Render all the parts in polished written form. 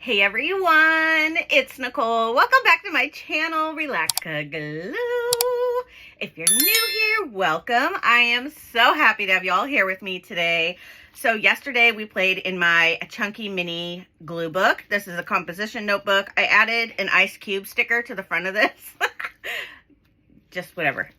Hey everyone, it's Nicole. Welcome back to my channel, Relax.Cut.Glue. If you're new here, welcome. I am so happy to have you all here with me today. So yesterday we played in my chunky mini glue book. This is a composition notebook. I added an ice cube sticker to the front of this. Just whatever.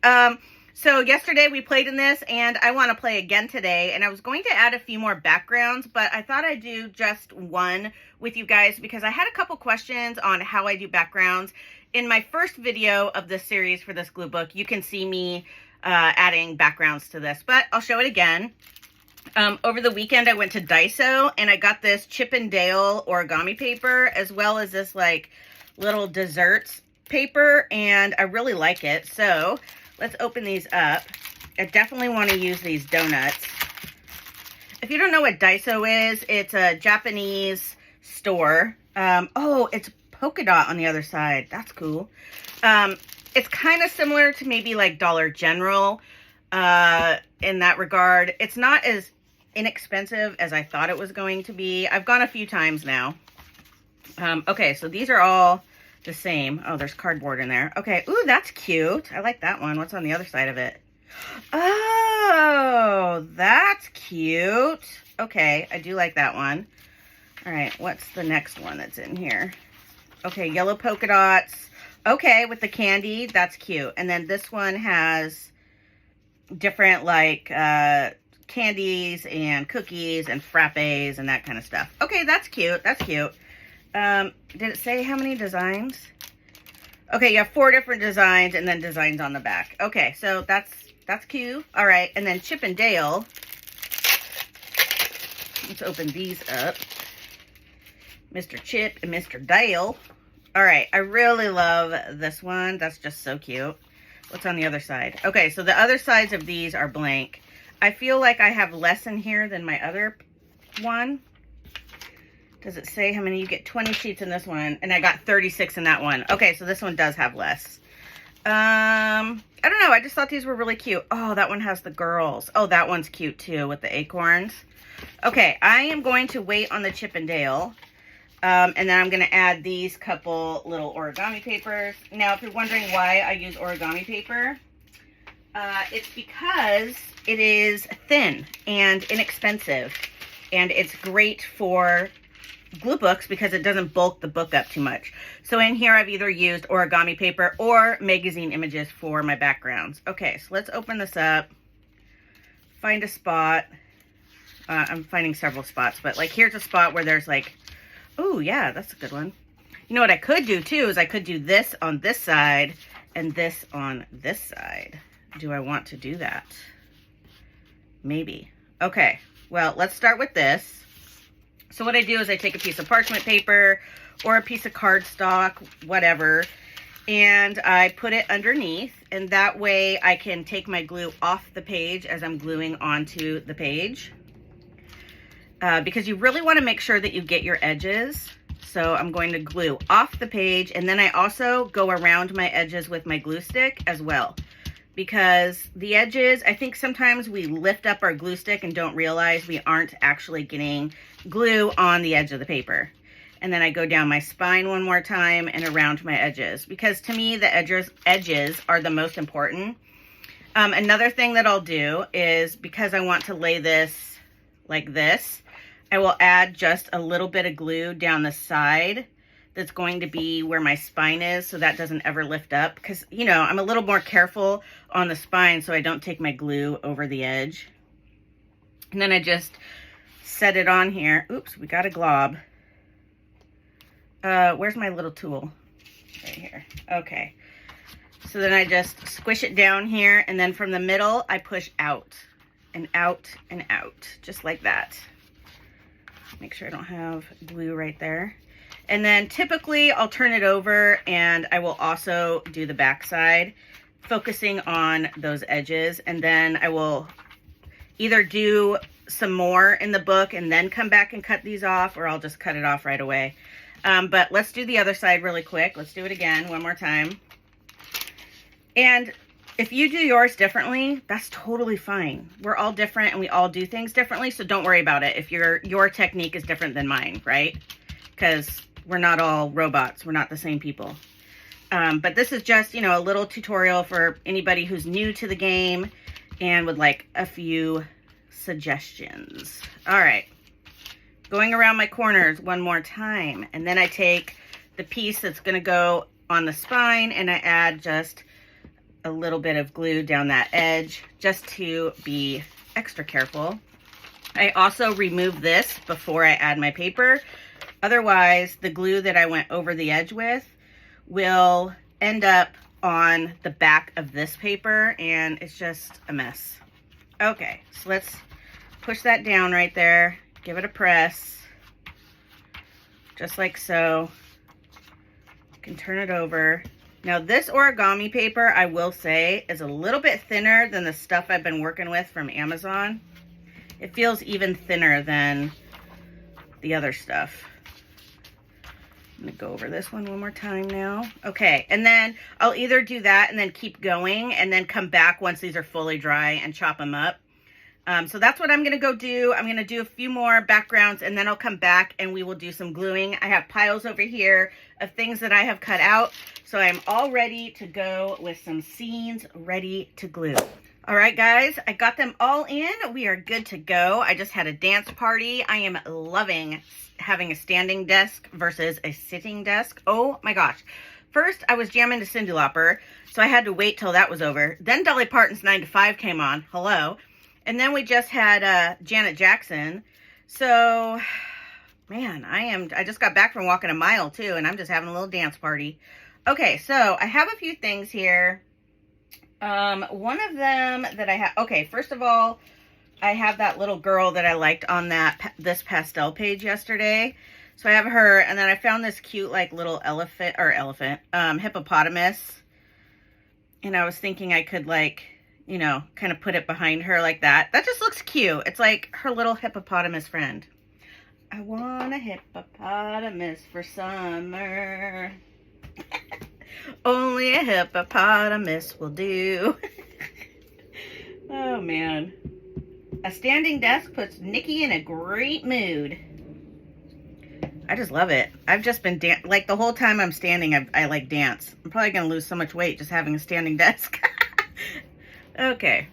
So yesterday we played in this and I want to play again today, and I was going to add a few more backgrounds, but I thought I'd do just one with you guys because I had a couple questions on how I do backgrounds. In my first video of this series for this glue book, you can see me adding backgrounds to this, but I'll show it again. Over the weekend I went to Daiso and I got this Chip and Dale origami paper as well as this like little desserts paper, and I really like it. So let's open these up. I definitely want to use these donuts. If you don't know what Daiso is, it's a Japanese store. Oh, it's polka dot on the other side. That's cool. It's kind of similar to maybe like Dollar General in that regard. It's not as inexpensive as I thought it was going to be. I've gone a few times now. Okay, so these are all the same. Oh, there's cardboard in there. Okay. Ooh, that's cute. I like that one. What's on the other side of it? Oh, that's cute. Okay, I do like that one. All right, what's the next one that's in here? Okay, yellow polka dots. Okay, with the candy. That's cute. And then this one has different like candies and cookies and frappes and that kind of stuff. Okay, that's cute. That's cute. Did it say how many designs? Okay, you have 4 different designs and then designs on the back. Okay, so that's cute. All right, and then Chip and Dale. Let's open these up. Mr. Chip and Mr. Dale. All right, I really love this one. That's just so cute. What's on the other side? Okay, so the other sides of these are blank. I feel like I have less in here than my other one. Does it say how many? You get 20 sheets in this one, and I got 36 in that one. Okay, so this one does have less. I don't know. I just thought these were really cute. Oh, that one has the girls. Oh, that one's cute too with the acorns. Okay, I am going to wait on the Chip and Dale, and then I'm going to add these couple little origami papers. Now, if you're wondering why I use origami paper, it's because it is thin and inexpensive, and it's great for glue books because it doesn't bulk the book up too much. So in here I've either used origami paper or magazine images for my backgrounds. Okay, so let's open this up, find a spot. I'm finding several spots, but like here's a spot where there's like, oh yeah, that's a good one. You know what I could do too is I could do this on this side and this on this side. Do I want to do that? Maybe. Okay, well, let's start with this. So what I do is I take a piece of parchment paper or a piece of cardstock, whatever, and I put it underneath, and that way I can take my glue off the page as I'm gluing onto the page. Because you really want to make sure that you get your edges. So I'm going to glue off the page, and then I also go around my edges with my glue stick as well. Because the edges, I think sometimes we lift up our glue stick and don't realize we aren't actually getting glue on the edge of the paper. And then I go down my spine one more time and around my edges, because to me the edges are the most important. Another thing that I'll do is, because I want to lay this like this, I will add just a little bit of glue down the side that's going to be where my spine is, so that doesn't ever lift up, because, you know, I'm a little more careful on the spine so I don't take my glue over the edge. And then I just set it on here. Oops, we got a glob. Where's my little tool? Right here. Okay. So then I just squish it down here, and then from the middle I push out and out and out, just like that. Make sure I don't have glue right there. And then typically I'll turn it over and I will also do the back side, focusing on those edges. And then I will either do some more in the book and then come back and cut these off, or I'll just cut it off right away. But let's do the other side really quick. Let's do it again one more time. And if you do yours differently, that's totally fine. We're all different and we all do things differently, so don't worry about it if your technique is different than mine, right? Because we're not all robots. We're not the same people. But this is just, you know, a little tutorial for anybody who's new to the game and would like a few suggestions. All right. Going around my corners one more time. And then I take the piece that's going to go on the spine and I add just a little bit of glue down that edge just to be extra careful. I also remove this before I add my paper. Otherwise, the glue that I went over the edge with will end up on the back of this paper and it's just a mess. Okay, so let's push that down right there. Give it a press, just like so. You can turn it over. Now this origami paper, I will say, is a little bit thinner than the stuff I've been working with from Amazon. It feels even thinner than the other stuff. I'm gonna go over this one more time now. Okay, and then I'll either do that and then keep going and then come back once these are fully dry and chop them up. So that's what I'm gonna go do. I'm gonna do a few more backgrounds and then I'll come back and we will do some gluing. I have piles over here of things that I have cut out. So I'm all ready to go with some scenes ready to glue. All right, guys, I got them all in. We are good to go. I just had a dance party. I am loving having a standing desk versus a sitting desk. Oh my gosh. First, I was jamming to Cyndi Lauper, so I had to wait till that was over. Then Dolly Parton's 9 to 5 came on. Hello. And then we just had Janet Jackson. So, man, I just got back from walking a mile too, and I'm just having a little dance party. Okay, so I have a few things here. One of them that I have, okay, first of all, I have that little girl that I liked on this pastel page yesterday. So I have her, and then I found this cute, like, little hippopotamus. And I was thinking I could, like, you know, kind of put it behind her like that. That just looks cute. It's like her little hippopotamus friend. I want a hippopotamus for summer. Only a hippopotamus will do. Oh, man. A standing desk puts Nikki in a great mood. I just love it. I've just been, like, the whole time I'm standing, I like dance. I'm probably going to lose so much weight just having a standing desk. Okay.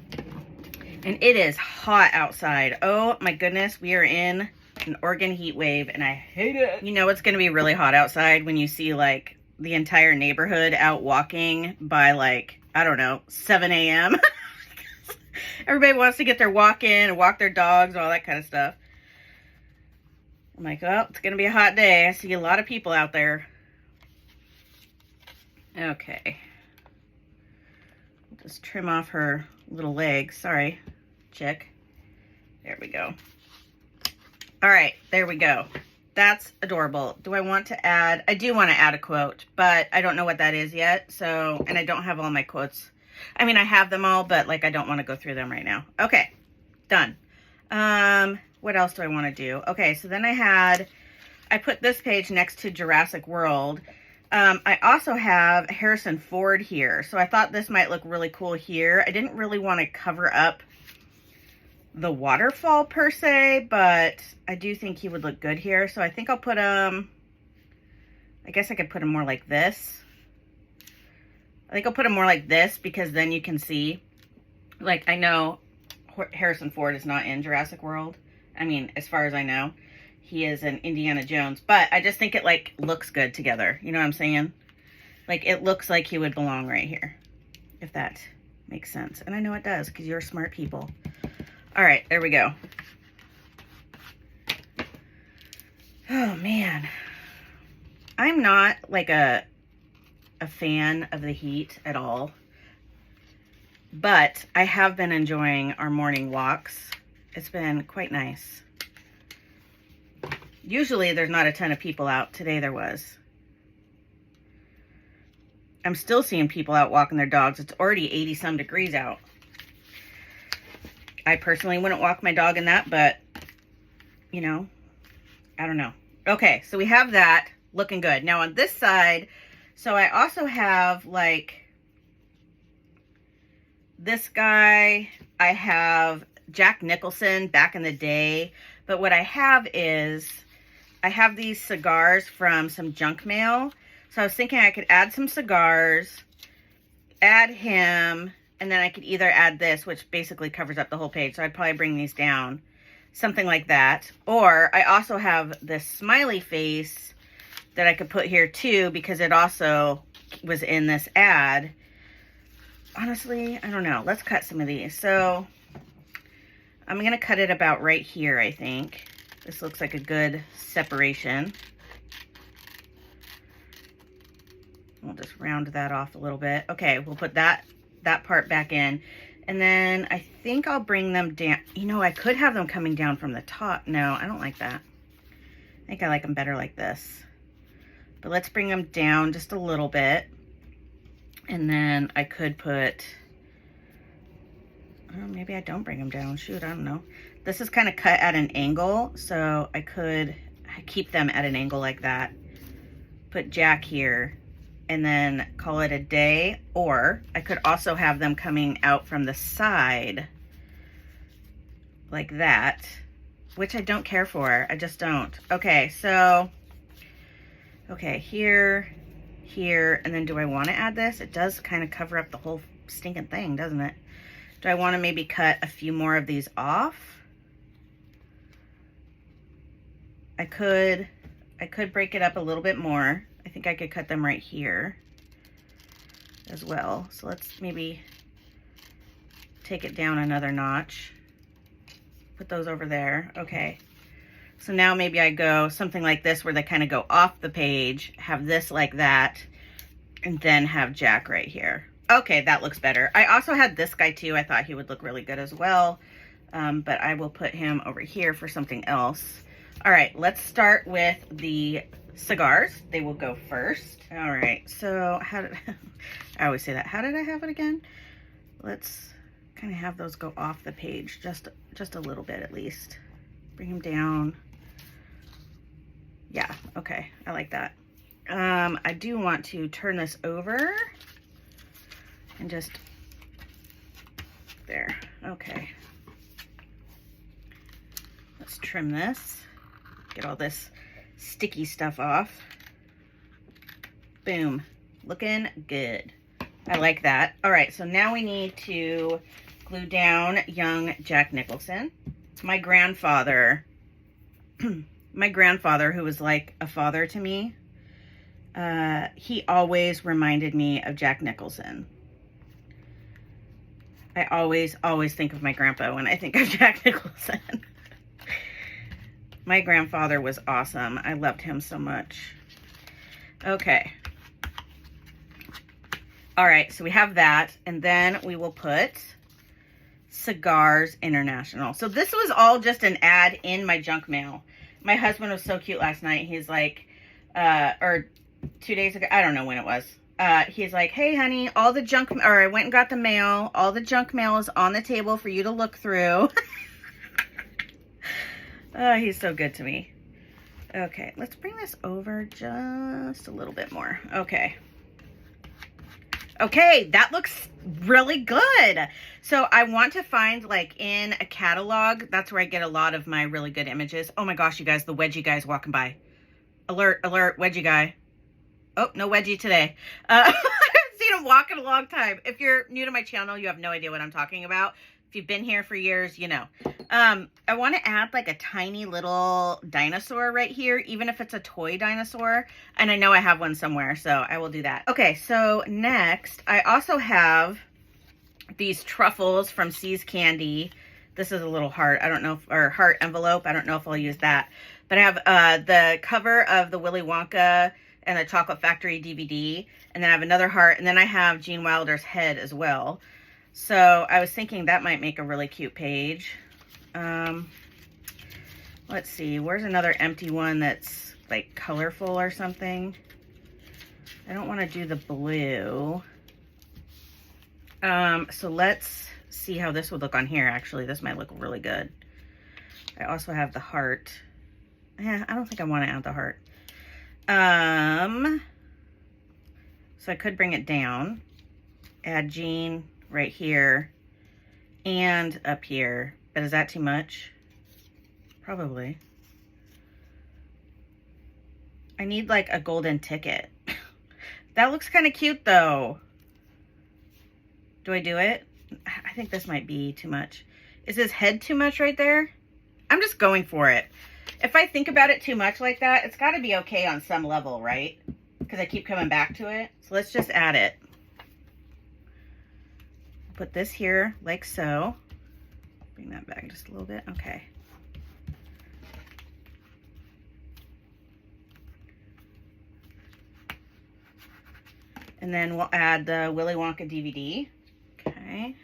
And it is hot outside. Oh, my goodness. We are in an Oregon heat wave, and I hate it. You know it's going to be really hot outside when you see, like, the entire neighborhood out walking by, like, I don't know, 7 a.m. Everybody wants to get their walk in and walk their dogs, all that kind of stuff. I'm like, well, it's going to be a hot day. I see a lot of people out there. Okay. Just trim off her little legs. Sorry, chick. There we go. All right, there we go. That's adorable. Do I want to add? I do want to add a quote, but I don't know what that is yet. So, and I don't have all my quotes. I mean, I have them all, but like I don't want to go through them right now. Okay, done. What else do I want to do? Okay, so then I put this page next to Jurassic World. I also have Harrison Ford here. So I thought this might look really cool here. I didn't really want to cover up the waterfall per se, but I do think he would look good here. So I think I'll put him, I guess I could put him more like this. I think I'll put him more like this because then you can see, like, I know Harrison Ford is not in Jurassic World. I mean, as far as I know, he is in Indiana Jones, but I just think it like looks good together. You know what I'm saying? Like it looks like he would belong right here, if that makes sense. And I know it does because you're smart people. All right, there we go. Oh man, I'm not like a fan of the heat at all, but I have been enjoying our morning walks. It's been quite nice. Usually there's not a ton of people out. Today there was. I'm still seeing people out walking their dogs. It's already 80 some degrees out. I personally wouldn't walk my dog in that, but you know, I don't know. Okay, so we have that looking good. Now on this side, so I also have like this guy. I have Jack Nicholson back in the day, but what I have is I have these cigars from some junk mail. So I was thinking I could add some cigars, add him, and then I could either add this, which basically covers up the whole page. So I'd probably bring these down, something like that. Or I also have this smiley face that I could put here too, because it also was in this ad. Honestly, I don't know. Let's cut some of these. So I'm going to cut it about right here, I think. This looks like a good separation. We'll just round that off a little bit. Okay, we'll put that part back in. And then I think I'll bring them down. You know, I could have them coming down from the top. No, I don't like that. I think I like them better like this. But let's bring them down just a little bit. And then I could put, oh, maybe I don't bring them down. Shoot, I don't know. This is kind of cut at an angle, so I could keep them at an angle like that. Put Jack here and then call it a day. Or I could also have them coming out from the side like that, which I don't care for. I just don't. Okay, so, okay, here, and then do I want to add this? It does kind of cover up the whole stinking thing, doesn't it? Do I want to maybe cut a few more of these off? I could break it up a little bit more. I think I could cut them right here as well. So let's maybe take it down another notch. Put those over there. Okay. So now maybe I go something like this where they kind of go off the page, have this like that, and then have Jack right here. Okay, that looks better. I also had this guy too. I thought he would look really good as well, but I will put him over here for something else. All right, let's start with the cigars. They will go first. All right, so how did, I always say that. How did I have it again? Let's kind of have those go off the page, just a little bit at least. Bring them down. Yeah, okay, I like that. I do want to turn this over and just, there, okay. Let's trim this, get all this sticky stuff off. Boom, looking good. I like that. All right, so now we need to glue down young Jack Nicholson. My grandfather, who was like a father to me, he always reminded me of Jack Nicholson. I always think of my grandpa when I think of Jack Nicholson. My grandfather was awesome. I loved him so much. Okay. All right, so we have that, and then we will put Cigars International. So this was all just an ad in my junk mail. My husband was so cute last night. He's like, or 2 days ago, I don't know when it was. He's like, hey honey, all the junk, or I went and got the mail. All the junk mail is on the table for you to look through. Oh, he's so good to me. Okay, let's bring this over just a little bit more. Okay. Okay, that looks really good. So I want to find like in a catalog, that's where I get a lot of my really good images. Oh my gosh, you guys, the wedgie guy's walking by. Alert, alert, wedgie guy. Oh, no wedgie today. I haven't seen him walk in a long time. If you're new to my channel, you have no idea what I'm talking about. If you've been here for years, you know. I want to add like a tiny little dinosaur right here, even if it's a toy dinosaur. And I know I have one somewhere, so I will do that. Okay, so next, I also have these truffles from See's Candy. This is a little heart. I don't know if, or heart envelope. I don't know if I'll use that. But I have the cover of the Willy Wonka and the Chocolate Factory DVD. And then I have another heart. And then I have Gene Wilder's head as well. So I was thinking that might make a really cute page. Let's see, where's another empty one that's like colorful or something? I don't want to do the blue. So let's see how this would look on here. Actually, this might look really good. I also have the heart. Yeah, I don't think I want to add the heart. So I could bring it down, add Gene right here and up here. But is that too much? Probably. I need like a golden ticket. That looks kind of cute though. Do I do it? I think this might be too much. Is his head too much right there? I'm just going for it. If I think about it too much like that, it's got to be okay on some level, right? Because I keep coming back to it. So let's just add it. Put this here like so. Bring that back just a little bit. Okay. And then we'll add the Willy Wonka DVD. Okay.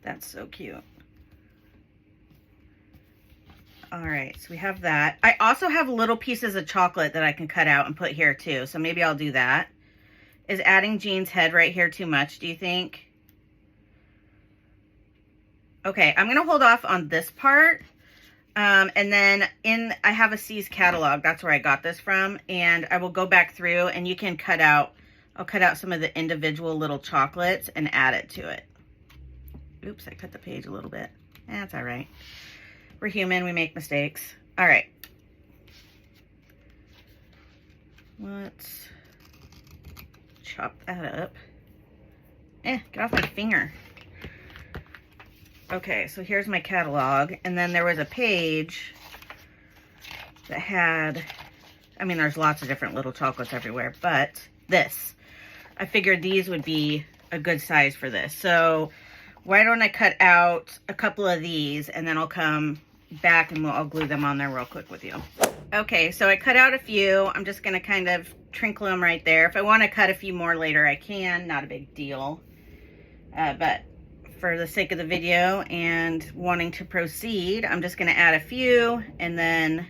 That's so cute. All right, so we have that. I also have little pieces of chocolate that I can cut out and put here too, so maybe I'll do that. Is adding Jean's head right here too much, do you think? Okay, I'm gonna hold off on this part. And then I have a C's catalog, that's where I got this from, and I will go back through and you can cut out, I'll cut out some of the individual little chocolates and add it to it. Oops, I cut the page a little bit. That's all right. We're human, we make mistakes. All right. Let's chop that up. Get off my finger. Okay, so here's my catalog. And then there was a page that had, I mean, there's lots of different little chocolates everywhere, but this, I figured these would be a good size for this. So why don't I cut out a couple of these and then I'll come back and I'll glue them on there real quick with you. Okay, so I cut out a few. I'm just gonna kind of trinkle them right there. If I wanna cut a few more later, I can, not a big deal. But for the sake of the video and wanting to proceed, I'm just gonna add a few and then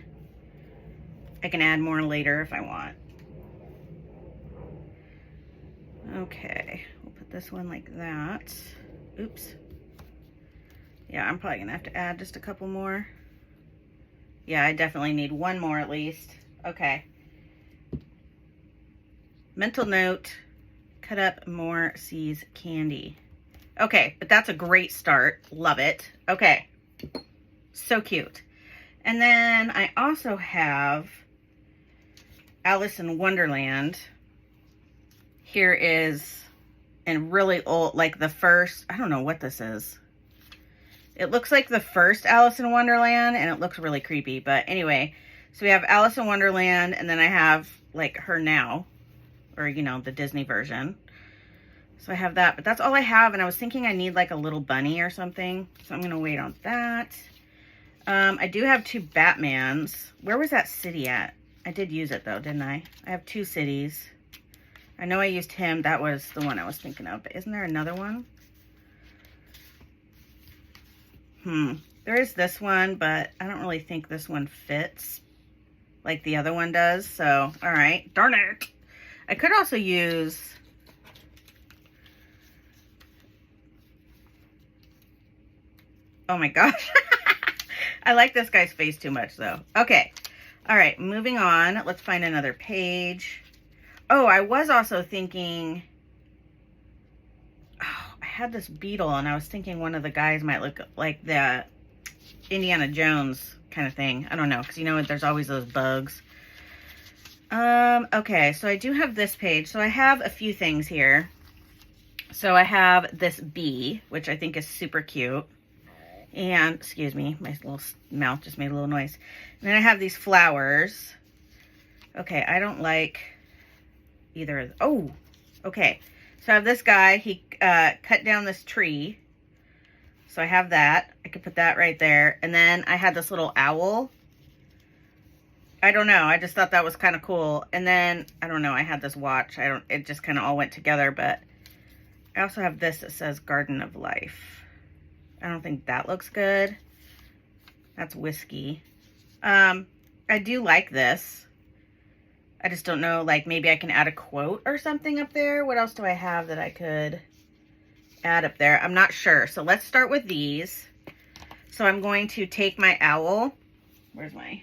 I can add more later if I want. Okay, we'll put this one like that. Oops. Yeah, I'm probably gonna have to add just a couple more. Yeah, I definitely need one more at least. Okay. Mental note, cut up more C's candy. Okay, but that's a great start. Love it. Okay, so cute. And then I also have Alice in Wonderland. Here is in really old, like the first, I don't know what this is. It looks like the first Alice in Wonderland and it looks really creepy. But anyway, so we have Alice in Wonderland and then I have like her now, or you know, the Disney version. So I have that, but that's all I have. And I was thinking I need like a little bunny or something. So I'm going to wait on that. I do have two Batmans. Where was that city at? I did use it though, didn't I? I have two cities. I know I used him. That was the one I was thinking of. But isn't there another one? There is this one, but I don't really think this one fits like the other one does. So, all right. Darn it. I could also use... Oh my gosh. I like this guy's face too much though. Okay. All right. Moving on. Let's find another page. Oh, I was also thinking... I had this beetle and I was thinking one of the guys might look like the Indiana Jones kind of thing. I don't know, because you know there's always those bugs. Okay, so I do have this page. So I have a few things here. So I have this bee, which I think is super cute. And, excuse me, my little mouth just made a little noise. And then I have these flowers. Okay, I don't like either of them. Oh, okay. So I have this guy, he cut down this tree. So I have that. I could put that right there. And then I had this little owl. I don't know. I just thought that was kind of cool. And then, I don't know, I had this watch. It just kind of all went together. But I also have this that says Garden of Life. I don't think that looks good. That's whiskey. I do like this. I just don't know, like maybe I can add a quote or something up there. What else do I have that I could add up there? I'm not sure. So let's start with these. So I'm going to take my owl. Where's my...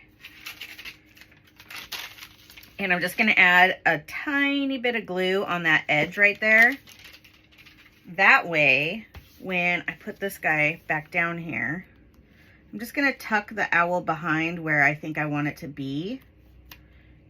And I'm just going to add a tiny bit of glue on that edge right there. That way, when I put this guy back down here, I'm just going to tuck the owl behind where I think I want it to be.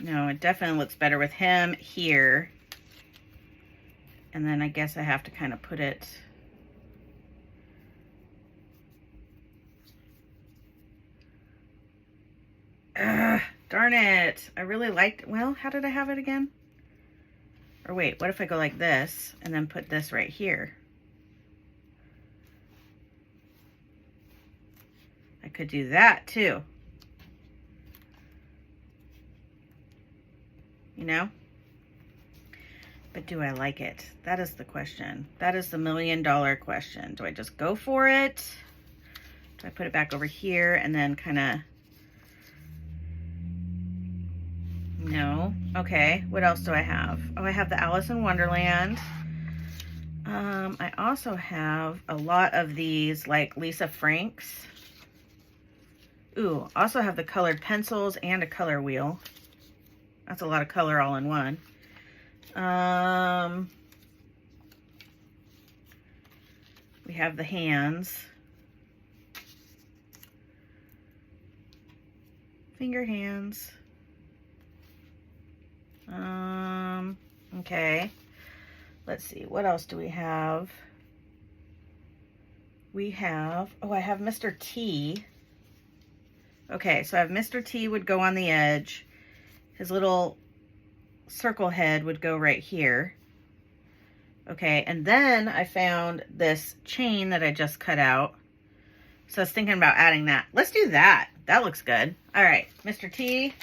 No, it definitely looks better with him here. And then I guess I have to kind of put it... Ugh, darn it. I really liked... Well, how did I have it again? Or wait, what if I go like this and then put this right here? I could do that too. You know? But do I like it? That is the question. That is the $1,000,000 question. Do I just go for it? Do I put it back over here and then kind of... No. Okay. What else do I have? Oh, I have the Alice in Wonderland. I also have a lot of these, like Lisa Franks. Ooh, also have the colored pencils and a color wheel. That's a lot of color all in one. We have the hands. Finger hands. Okay. Let's see. What else do we have? We have... Oh, I have Mr. T. Okay, so I have Mr. T would go on the edge. His little circle head would go right here. Okay, and then I found this chain that I just cut out. So I was thinking about adding that. Let's do that. That looks good. All right, Mr. T,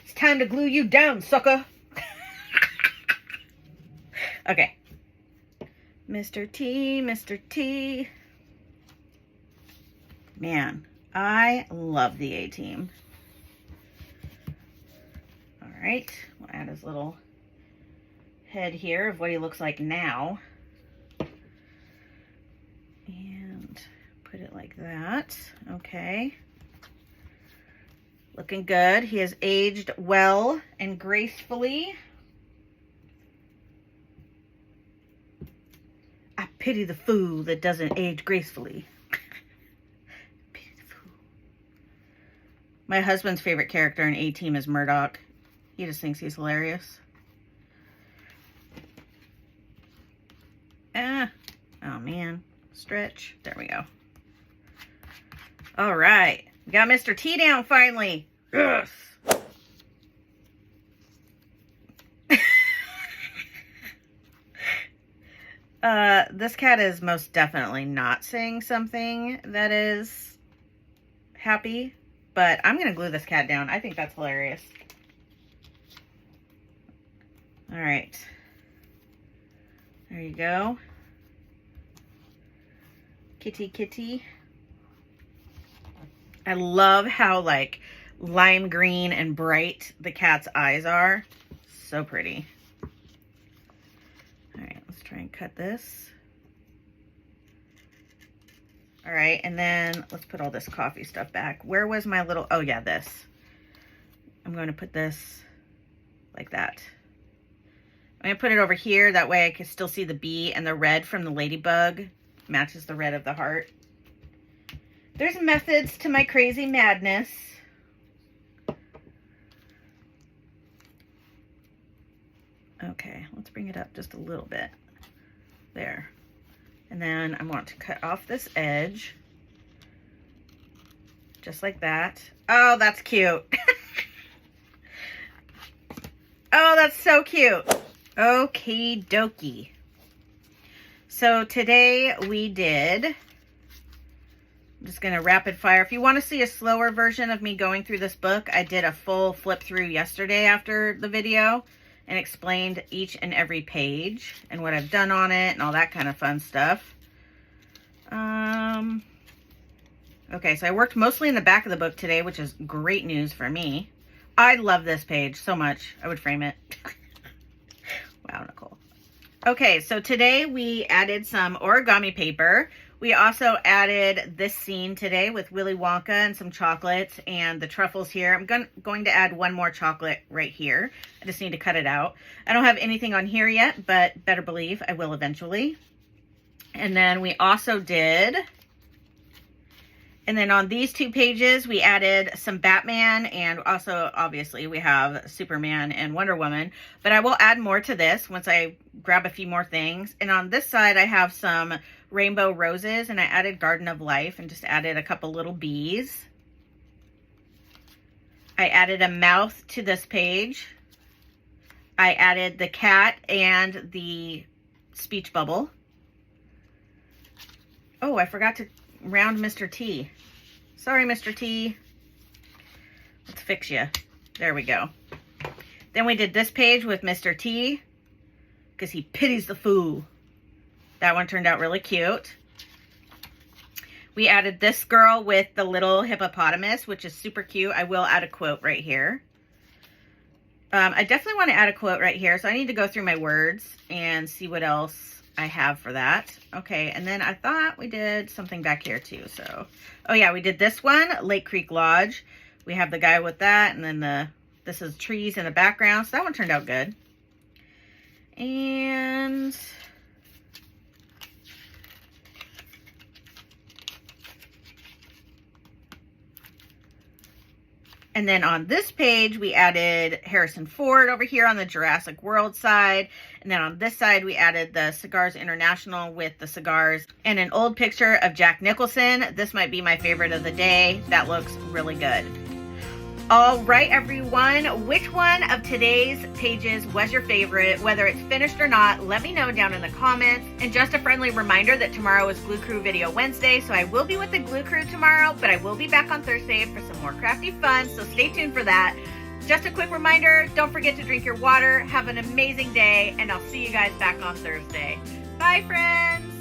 it's time to glue you down, sucker. Okay. Mr. T, Mr. T. Man, I love the A-Team. All right, we'll add his little head here of what he looks like now. And put it like that. Okay. Looking good. He has aged well and gracefully. I pity the fool that doesn't age gracefully. Pity the fool. My husband's favorite character in A-Team is Murdoch. He just thinks he's hilarious. Oh man, stretch. There we go. All right, we got Mr. T down finally. Yes. This cat is most definitely not saying something that is happy, but I'm gonna glue this cat down. I think that's hilarious. All right, there you go. Kitty, kitty. I love how like lime green and bright the cat's eyes are. So pretty. All right, let's try and cut this. All right, and then let's put all this coffee stuff back. Where was my little, oh yeah, this. I'm going to put this like that. I'm going to put it over here. That way I can still see the bee, and the red from the ladybug matches the red of the heart. There's methods to my crazy madness. Okay, let's bring it up just a little bit. There. And then I want to cut off this edge. Just like that. Oh, that's cute. Oh, that's so cute. Okie dokie. So today we did, I'm just going to rapid fire. If you want to see a slower version of me going through this book, I did a full flip through yesterday after the video and explained each and every page and what I've done on it and all that kind of fun stuff. Okay, so I worked mostly in the back of the book today, which is great news for me. I love this page so much. I would frame it. Wow, Nicole. Okay, so today we added some origami paper. We also added this scene today with Willy Wonka and some chocolates and the truffles here. I'm going to add one more chocolate right here. I just need to cut it out. I don't have anything on here yet, but better believe I will eventually. And then we also did And then on these 2 pages, we added some Batman, and also obviously we have Superman and Wonder Woman, but I will add more to this once I grab a few more things. And on this side, I have some rainbow roses, and I added Garden of Life and just added a couple little bees. I added a mouth to this page. I added the cat and the speech bubble. Oh, I forgot to round Mr. T. Sorry, Mr. T. Let's fix you. There we go. Then we did this page with Mr. T because he pities the fool. That one turned out really cute. We added this girl with the little hippopotamus, which is super cute. I will add a quote right here. I definitely want to add a quote right here, so I need to go through my words and see what else I have for that. Okay, and then I thought we did something back here too. So, oh yeah, we did this one, Lake Creek Lodge. We have the guy with that, and then this is trees in the background. So that one turned out good. And then on this page, we added Harrison Ford over here on the Jurassic World side. And then on this side, we added the Cigars International with the cigars and an old picture of Jack Nicholson. This might be my favorite of the day. That looks really good. All right, everyone, which one of today's pages was your favorite? Whether it's finished or not, let me know down in the comments. And just a friendly reminder that tomorrow is Glue Crew Video Wednesday, so I will be with the Glue Crew tomorrow, but I will be back on Thursday for some more crafty fun, so stay tuned for that. Just a quick reminder, don't forget to drink your water, have an amazing day, and I'll see you guys back on Thursday. Bye, friends!